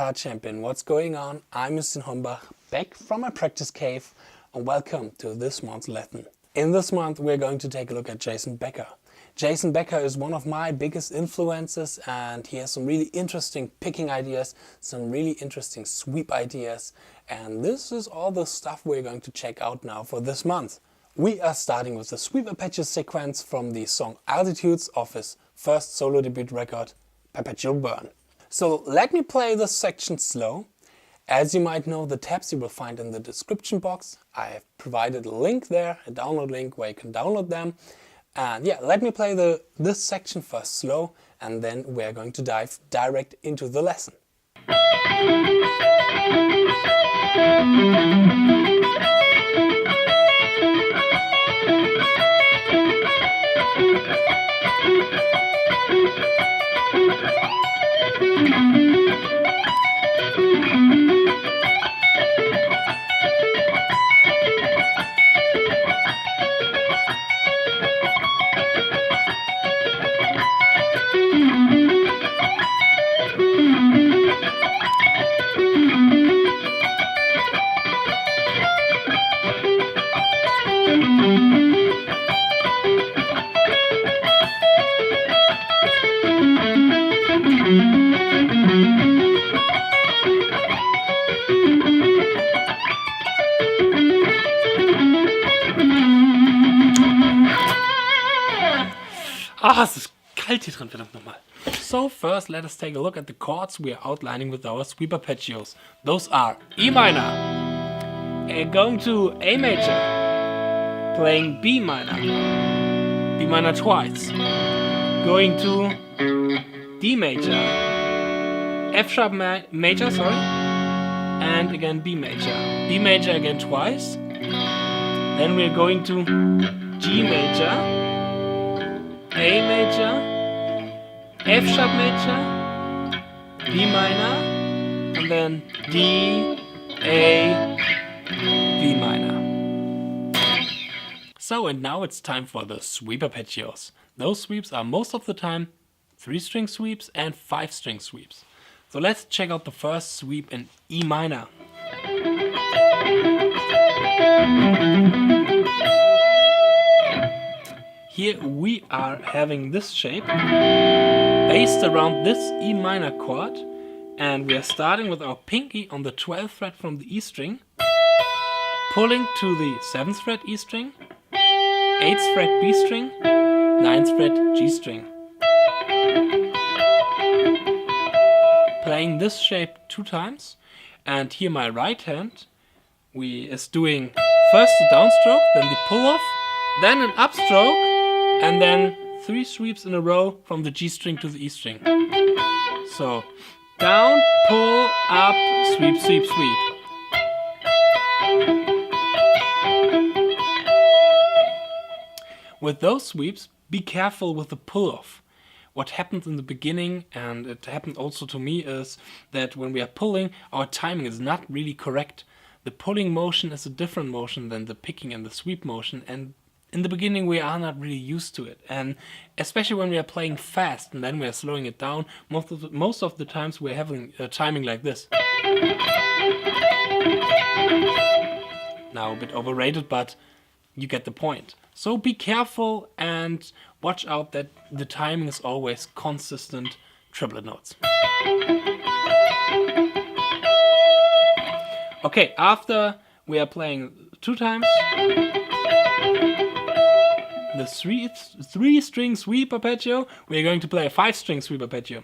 guitar champion, what's going on? I'm Mr. Humbach, back from my practice cave, and welcome to this month's lesson. In this month we're going to take a look at Jason Becker. Jason Becker is one of my biggest influences, and he has some really interesting picking ideas, some really interesting sweep ideas, and this is all the stuff we're going to check out now for this month. We are starting with the sweep Apache sequence from the song Altitudes of his first solo debut record, Perpetual Burn. So let me play this section slow. As you might know, the tabs you will find in the description box. I have provided a link there, a download link where you can download them. And yeah, let me play this section first slow, and then we're going to dive direct into the lesson. Es ist kalt hier drin, verdammt nochmal. So first let us take a look at the chords we are outlining with our sweep arpeggios. Those are E minor, going to A major, playing B minor twice, going to D major, F sharp major, and again B major again twice. Then we are going to G major, A major, F sharp major, B minor, and then D, A, B minor. So, and now it's time for the sweep arpeggios. Those sweeps are most of the time 3-string sweeps and 5-string sweeps. So let's check out the first sweep in E minor. Here we are having this shape based around this E minor chord, and we are starting with our pinky on the 12th fret from the E string, pulling to the 7th fret E string, 8th fret B string, 9th fret G string. Playing this shape 2 times, and here my right hand is doing first the downstroke, then the pull off, then an upstroke, and then 3 sweeps in a row from the G string to the E string. So, down, pull, up, sweep, sweep, sweep. With those sweeps, be careful with the pull off. What happens in the beginning, and it happened also to me, is that when we are pulling, our timing is not really correct. The pulling motion is a different motion than the picking and the sweep motion, and in the beginning we are not really used to it, and especially when we are playing fast and then we are slowing it down, most of the times we're having a timing like this. Now a bit overrated, but you get the point. So be careful and watch out that the timing is always consistent triplet notes. Okay, after we are playing 2 times the 3-string sweep arpeggio, we are going to play a 5-string sweep arpeggio.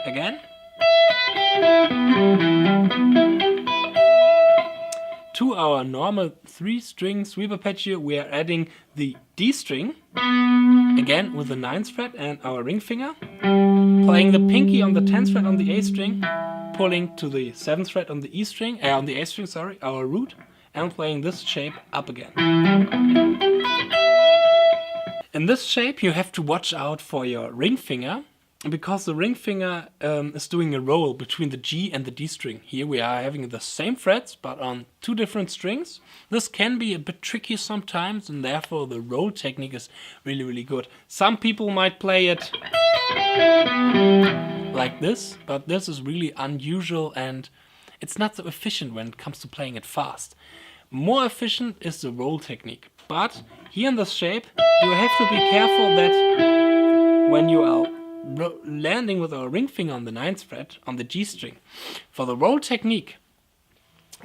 Again. To our normal 3-string sweep arpeggio, we are adding the D string, again with the 9th fret and our ring finger, playing the pinky on the 10th fret on the A string, pulling to the 7th fret on the E string, on the A string, our root, and playing this shape up again. In this shape you have to watch out for your ring finger, because the ring finger is doing a roll between the G and the D string. Here we are having the same frets but on 2 different strings. This can be a bit tricky sometimes, and therefore the roll technique is really good. Some people might play it like this, but this is really unusual and it's not so efficient when it comes to playing it fast. More efficient is the roll technique, but here in this shape you have to be careful that when you are landing with our ring finger on the 9th fret on the G string, for the roll technique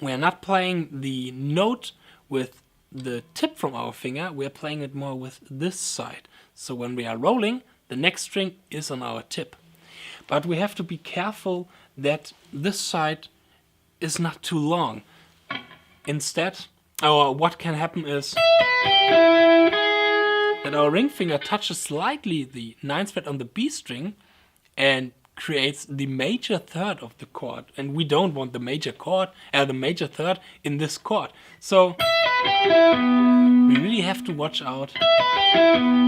we are not playing the note with the tip from our finger, we are playing it more with this side. So when we are rolling, the next string is on our tip. But we have to be careful that this side is not too long. Instead, what can happen is that our ring finger touches slightly the 9th fret on the B string and creates the major third of the chord. And we don't want the major third in this chord. So we really have to watch out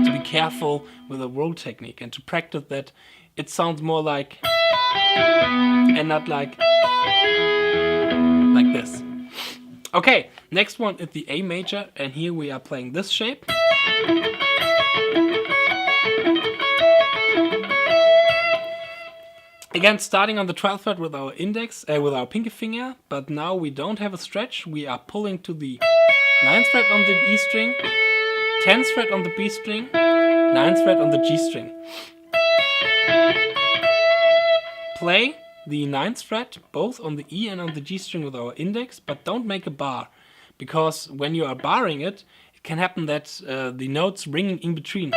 to be careful with the roll technique and to practice that it sounds more like and not like this. Okay, next one is the A major, and here we are playing this shape. Again, starting on the 12th fret with our index, with our pinky finger, but now we don't have a stretch. We are pulling to the 9th fret on the E string, 10th fret on the B string, 9th fret on the G string. Play the 9th fret both on the E and on the G string with our index, but don't make a bar, because when you are barring it, it can happen that the notes ringing in between.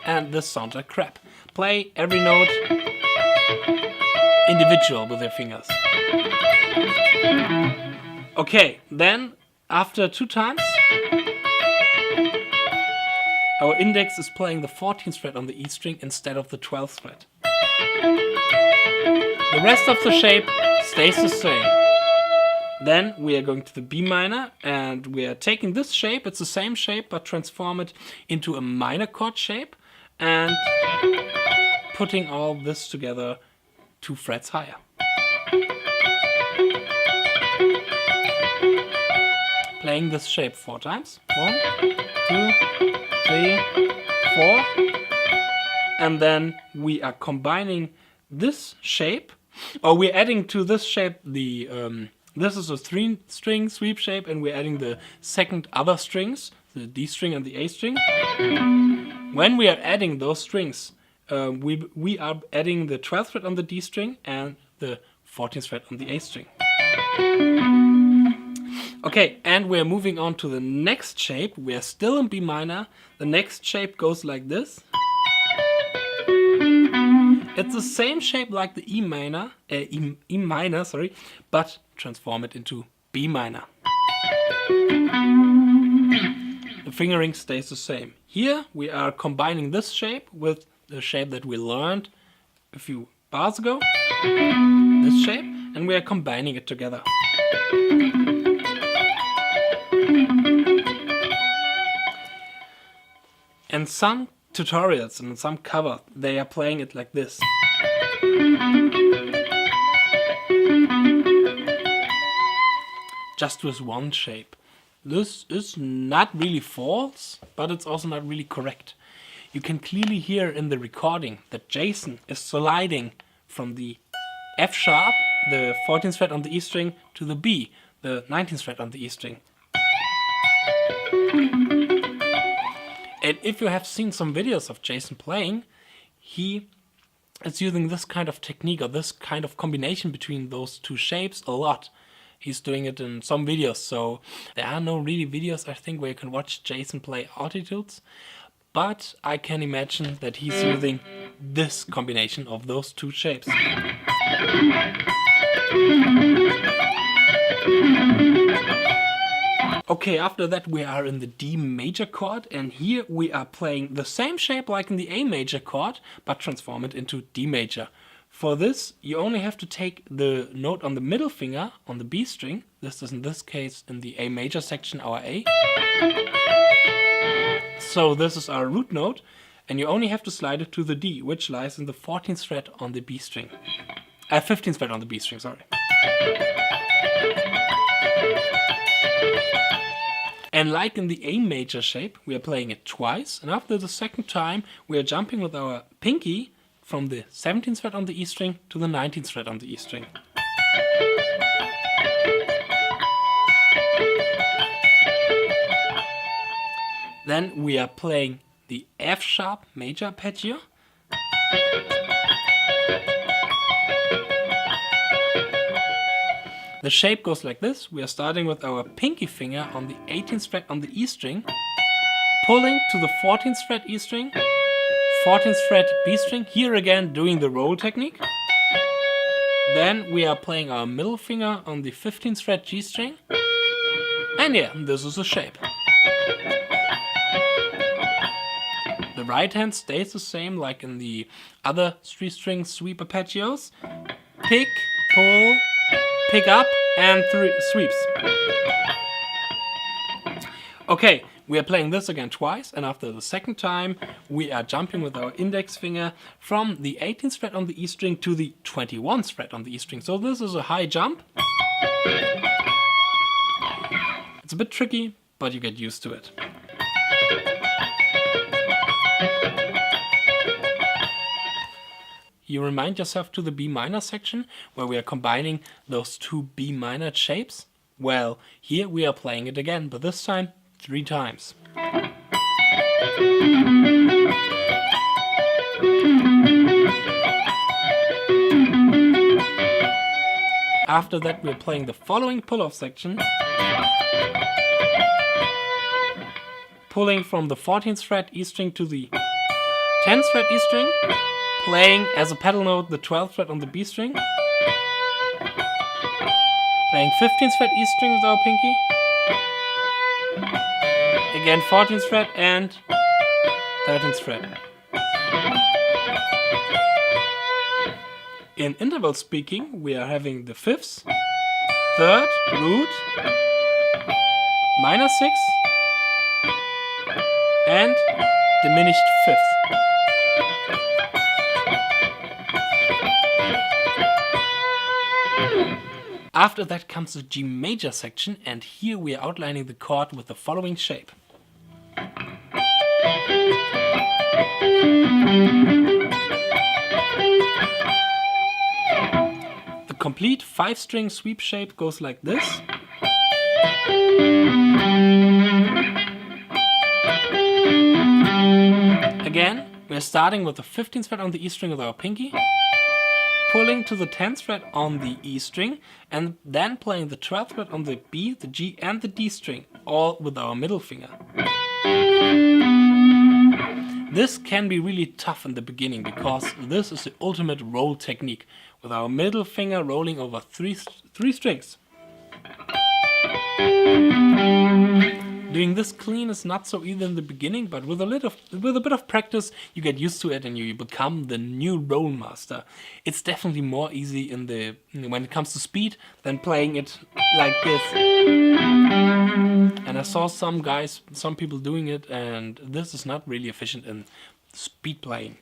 And this sounds like crap. Play every note individual with your fingers. Okay, then after 2 times, our index is playing the 14th fret on the E string instead of the 12th fret. The rest of the shape stays the same. Then we are going to the B minor, and we are taking this shape, it's the same shape, but transform it into a minor chord shape and putting all this together 2 frets higher. Playing this shape 4 times. 1, 2, 3, 4. And then we are combining this shape, or we're adding to this shape the this is a 3-string sweep shape, and we're adding the second other strings, the D string and the A string. When we are adding those strings, we are adding the 12th fret on the D string and the 14th fret on the A string. Okay, and we're moving on to the next shape. We are still in B minor. The next shape goes like this. It's the same shape like the E minor, but transform it into B minor. The fingering stays the same. Here we are combining this shape with the shape that we learned a few bars ago, this shape, and we are combining it together. And some tutorials and some covers, they are playing it like this. Just with one shape. This is not really false, but it's also not really correct. You can clearly hear in the recording that Jason is sliding from the F sharp, the 14th fret on the E string, to the B, the 19th fret on the E string. And if you have seen some videos of Jason playing, he is using this kind of technique or this kind of combination between those 2 shapes a lot. He's doing it in some videos, so there are no really videos, I think, where you can watch Jason play altitudes. But I can imagine that he's using this combination of those 2 shapes. Okay, after that we are in the D major chord, and here we are playing the same shape like in the A major chord, but transform it into D major. For this, you only have to take the note on the middle finger on the B string. This is in this case in the A major section our A. So this is our root note, and you only have to slide it to the D, which lies in the 14th fret on the B string. 15th fret on the B string, sorry. And like in the A major shape, we are playing it twice, and after the second time, we are jumping with our pinky from the 17th fret on the E string to the 19th fret on the E string. Then we are playing the F sharp major arpeggio. The shape goes like this. We are starting with our pinky finger on the 18th fret on the E string, pulling to the 14th fret E string, 14th fret B string, here again doing the roll technique. Then we are playing our middle finger on the 15th fret G string, and yeah, this is the shape. The right hand stays the same like in the other 3-string sweep arpeggios. Pick, pull, pick up, and 3 sweeps. Okay, we are playing this again twice, and after the second time we are jumping with our index finger from the 18th fret on the E string to the 21st fret on the E string. So this is a high jump. It's a bit tricky, but you get used to it. You remind yourself to the B minor section, where we are combining those two B minor shapes. Well, here we are playing it again, but this time 3 times. After that we are playing the following pull-off section, pulling from the 14th fret E string to the 10th fret E string, playing as a pedal note the 12th fret on the B string, playing 15th fret E string with our pinky, again 14th fret and 13th fret. In interval speaking, we are having the 5th, 3rd, root, minor 6th, and diminished 5th. After that comes the G major section, and here we are outlining the chord with the following shape. The complete 5-string sweep shape goes like this. Again, we are starting with the 15th fret on the E string with our pinky, pulling to the 10th fret on the E string, and then playing the 12th fret on the B, the G and the D string, all with our middle finger. This can be really tough in the beginning, because this is the ultimate roll technique, with our middle finger rolling over three strings. Doing this clean is not so easy in the beginning, but with a bit of practice you get used to it and you become the new roll master. It's definitely more easy when it comes to speed than playing it like this. And I saw some people doing it, and this is not really efficient in speed playing.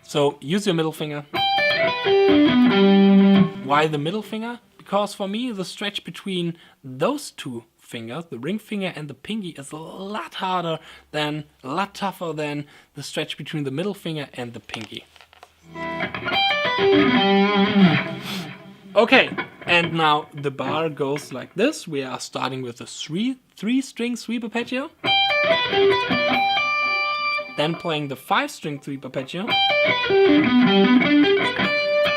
So use your middle finger. Why the middle finger? Because for me the stretch between those two fingers, the ring finger and the pinky, is a lot tougher than the stretch between the middle finger and the pinky. Okay, and now the bar goes like this. We are starting with a 3-string sweep arpeggio, then playing the 5-string sweep arpeggio,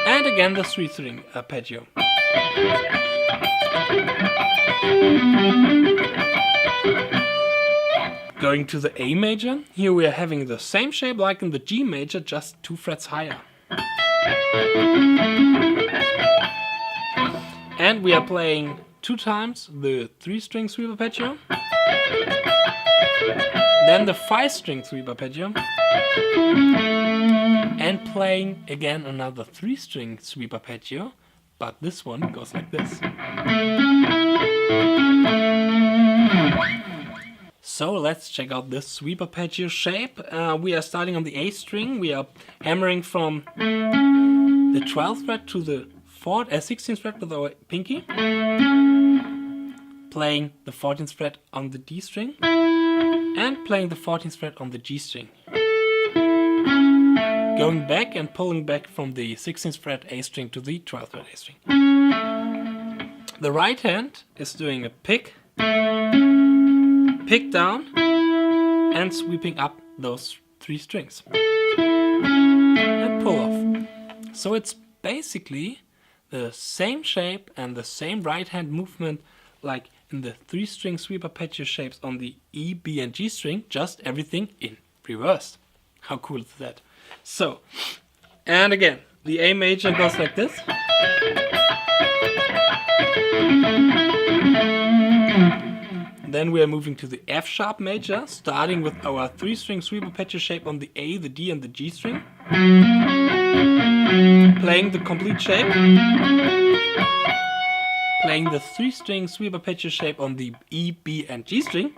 and again the 3-string arpeggio. Going to the A major, here we are having the same shape like in the G major, just 2 frets higher. And we are playing 2 times the 3-string sweep arpeggio, then the 5-string sweep arpeggio, and playing again another 3-string sweep arpeggio, but this one goes like this. So let's check out this sweep arpeggio shape. We are starting on the A string. We are hammering from the 12th fret to the 16th fret with our pinky, playing the 14th fret on the D string and playing the 14th fret on the G string. Going back and pulling back from the 16th fret A string to the 12th fret A string. The right hand is doing a pick, pick down, and sweeping up those 3 strings. And pull off. So it's basically the same shape and the same right hand movement like in the 3-string sweep arpeggio shapes on the E, B and G string, just everything in reverse. How cool is that? So, and again, the A major goes like this. Then we are moving to the F sharp major, starting with our 3-string sweep arpeggio shape on the A, the D and the G string. Playing the complete shape. Playing the 3-string sweep arpeggio shape on the E, B and G string.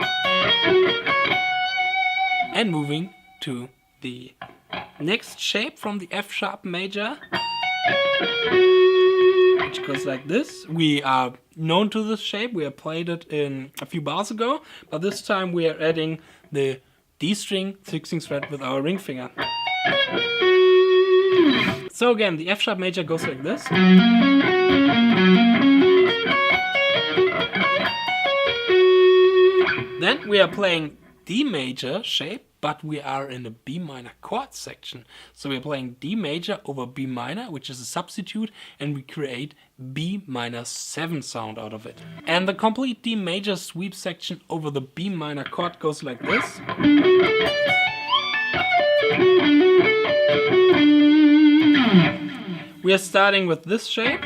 And moving to the next shape from the F sharp major, which goes like this. We are known to this shape, we have played it in a few bars ago, but this time we are adding the D string 16th fret with our ring finger. So again, the F sharp major goes like this. Then we are playing D major shape, but we are in a B minor chord section. So we're playing D major over B minor, which is a substitute, and we create B minor 7 sound out of it. And the complete D major sweep section over the B minor chord goes like this. We are starting with this shape.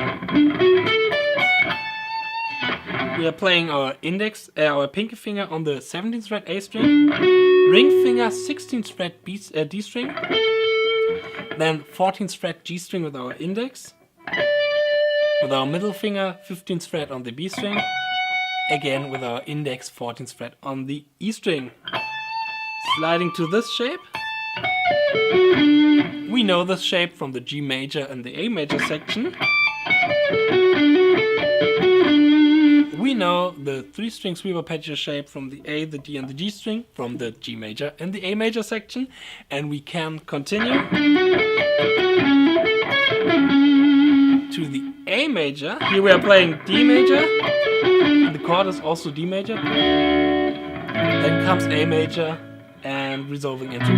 We are playing our index, our pinky finger on the 17th fret A string, ring finger 16th fret D string, then 14th fret G string with our index, with our middle finger 15th fret on the B string, again with our index 14th fret on the E string. Sliding to this shape. We know this shape from the G major and the A major section. We know the 3-string sweep arpeggio shape from the A, the D and the G string from the G major and the A major section, and we can continue to the A major. Here we are playing D major, and the chord is also D major. Then comes A major and resolving into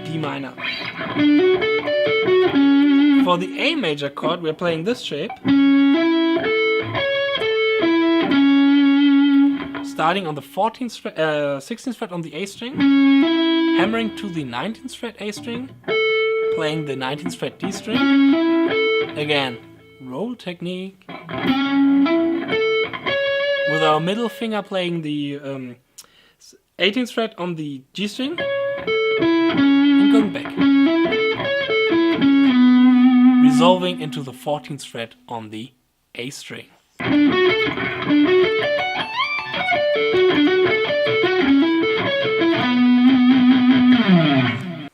D minor. For the A major chord we are playing this shape. Starting on the 16th fret on the A string, hammering to the 19th fret A string, playing the 19th fret D string, again, roll technique, with our middle finger playing the 18th fret on the G string, and going back, resolving into the 14th fret on the A string.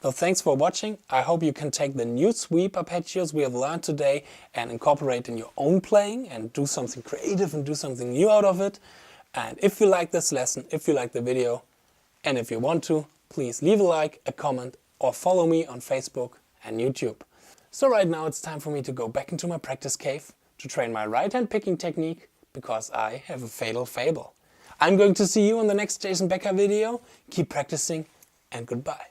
So thanks for watching. I hope you can take the new sweep arpeggios we have learned today and incorporate in your own playing and do something creative and do something new out of it. And if you like this lesson, if you like the video, and if you want to, please leave a like, a comment, or follow me on Facebook and YouTube. So right now it's time for me to go back into my practice cave to train my right hand picking technique, because I have a fatal fable. I'm going to see you on the next Jason Becker video. Keep practicing and goodbye.